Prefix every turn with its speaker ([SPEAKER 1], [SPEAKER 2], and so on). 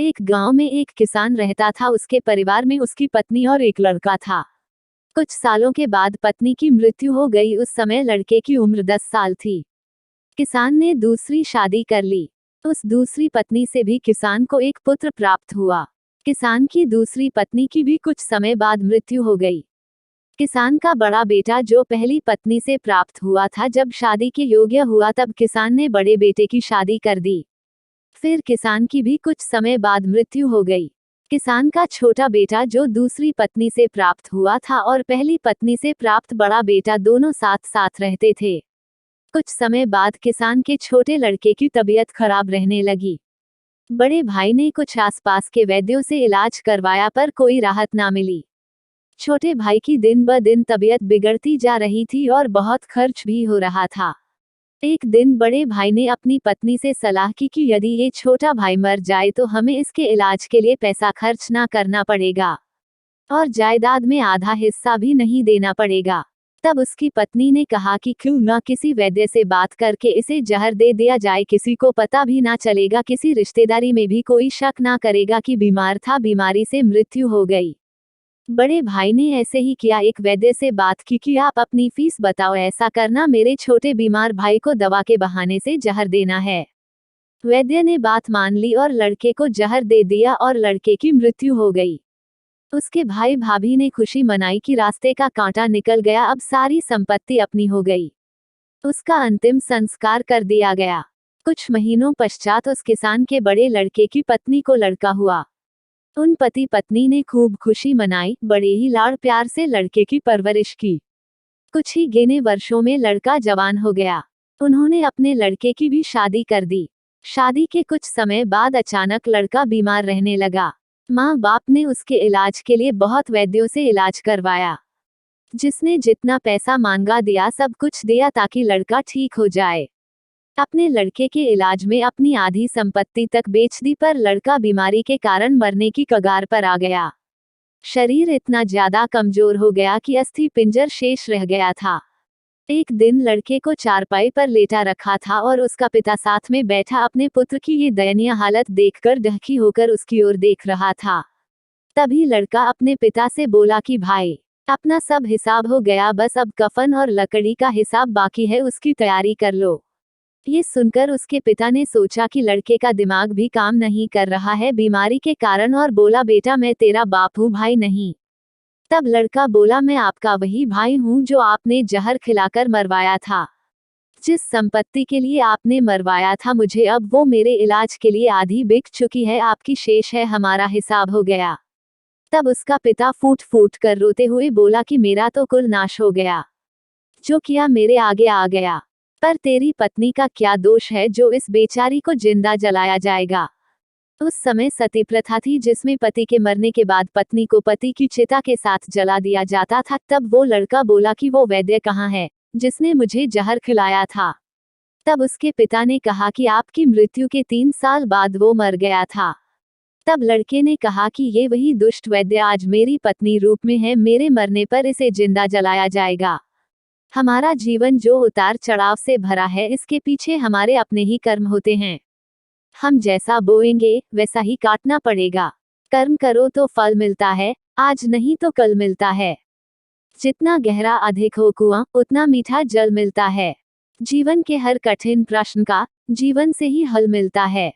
[SPEAKER 1] एक गांव में एक किसान रहता था। उसके परिवार में उसकी पत्नी और एक लड़का था। कुछ सालों के बाद पत्नी की मृत्यु हो गई। उस समय लड़के की उम्र 10 साल थी। किसान ने दूसरी शादी कर ली। उस दूसरी पत्नी से भी किसान को एक पुत्र प्राप्त हुआ। किसान की दूसरी पत्नी की भी कुछ समय बाद मृत्यु हो गई। किसान का बड़ा बेटा जो पहली पत्नी से प्राप्त हुआ था, जब शादी के योग्य हुआ तब किसान ने बड़े बेटे की शादी कर दी। फिर किसान की भी कुछ समय बाद मृत्यु हो गई। किसान का छोटा बेटा जो दूसरी पत्नी से प्राप्त हुआ था और पहली पत्नी से प्राप्त बड़ा बेटा दोनों साथ साथ रहते थे। कुछ समय बाद किसान के छोटे लड़के की तबीयत खराब रहने लगी। बड़े भाई ने कुछ आसपास के वैद्यों से इलाज करवाया पर कोई राहत ना मिली। छोटे भाई की दिन ब दिन तबीयत बिगड़ती जा रही थी और बहुत खर्च भी हो रहा था। एक दिन बड़े भाई ने अपनी पत्नी से सलाह की कि यदि ये छोटा भाई मर जाए तो हमें इसके इलाज के लिए पैसा खर्च ना करना पड़ेगा और जायदाद में आधा हिस्सा भी नहीं देना पड़ेगा। तब उसकी पत्नी ने कहा कि क्यों न किसी वैद्य से बात करके इसे जहर दे दिया जाए, किसी को पता भी ना चलेगा, किसी रिश्तेदारी में भी कोई शक ना करेगा कि बीमार था, बीमारी से मृत्यु हो गई। बड़े भाई ने ऐसे ही किया। एक वैद्य से बात की कि आप अपनी फीस बताओ, ऐसा करना, मेरे छोटे बीमार भाई को दवा के बहाने से जहर देना है। वैद्य ने बात मान ली और लड़के को जहर दे दिया और लड़के की मृत्यु हो गई। उसके भाई भाभी ने खुशी मनाई कि रास्ते का कांटा निकल गया, अब सारी संपत्ति अपनी हो गई। उसका अंतिम संस्कार कर दिया गया। कुछ महीनों पश्चात उस किसान के बड़े लड़के की पत्नी को लड़का हुआ। उन पति पत्नी ने खूब खुशी मनाई, बड़े ही लाड़ प्यार से लड़के की परवरिश की। कुछ ही गिने वर्षों में लड़का जवान हो गया। उन्होंने अपने लड़के की भी शादी कर दी। शादी के कुछ समय बाद अचानक लड़का बीमार रहने लगा। माँ बाप ने उसके इलाज के लिए बहुत वैद्यों से इलाज करवाया। जिसने जितना पैसा मांगा दिया, सब कुछ दिया ताकि लड़का ठीक हो जाए। अपने लड़के के इलाज में अपनी आधी संपत्ति तक बेच दी, पर लड़का बीमारी के कारण मरने की कगार पर आ गया। शरीर इतना ज्यादा कमजोर हो गया कि अस्थि पिंजर शेष रह गया था। एक दिन लड़के को चारपाई पर लेटा रखा था और उसका पिता साथ में बैठा अपने पुत्र की ये दयनीय हालत देखकर डहकी होकर उसकी ओर देख रहा था। तभी लड़का अपने पिता से बोला कि भाई, अपना सब हिसाब हो गया, बस अब कफन और लकड़ी का हिसाब बाकी है, उसकी तैयारी कर लो। ये सुनकर उसके पिता ने सोचा कि लड़के का दिमाग भी काम नहीं कर रहा है बीमारी के कारण, और बोला, बेटा मैं तेरा बाप हूँ, भाई नहीं। तब लड़का बोला, मैं आपका वही भाई हूँ जो आपने जहर खिलाकर मरवाया था। जिस संपत्ति के लिए आपने मरवाया था मुझे, अब वो मेरे इलाज के लिए आधी बिक चुकी है, आपकी शेष है, हमारा हिसाब हो गया। तब उसका पिता फूट फूट कर रोते हुए बोला कि मेरा तो कुल नाश हो गया, जो किया मेरे आगे आ गया। पर तेरी पत्नी का क्या दोष है जो इस बेचारी को जिंदा जलाया जाएगा। उस समय सती प्रथा थी जिसमें पति के मरने के बाद पत्नी को पति की चिता के साथ जला दिया जाता था। तब वो लड़का बोला कि वो वैद्य कहाँ है जिसने मुझे जहर खिलाया था। तब उसके पिता ने कहा कि आपकी मृत्यु के 3 साल बाद वो मर गया था। तब लड़के ने कहा कि ये वही दुष्ट वैद्य आज मेरी पत्नी रूप में है, मेरे मरने पर इसे जिंदा जलाया जाएगा। हमारा जीवन जो उतार चढ़ाव से भरा है, इसके पीछे हमारे अपने ही कर्म होते हैं। हम जैसा बोएंगे वैसा ही काटना पड़ेगा। कर्म करो तो फल मिलता है, आज नहीं तो कल मिलता है। जितना गहरा अधिक हो कुआं, उतना मीठा जल मिलता है। जीवन के हर कठिन प्रश्न का जीवन से ही हल मिलता है।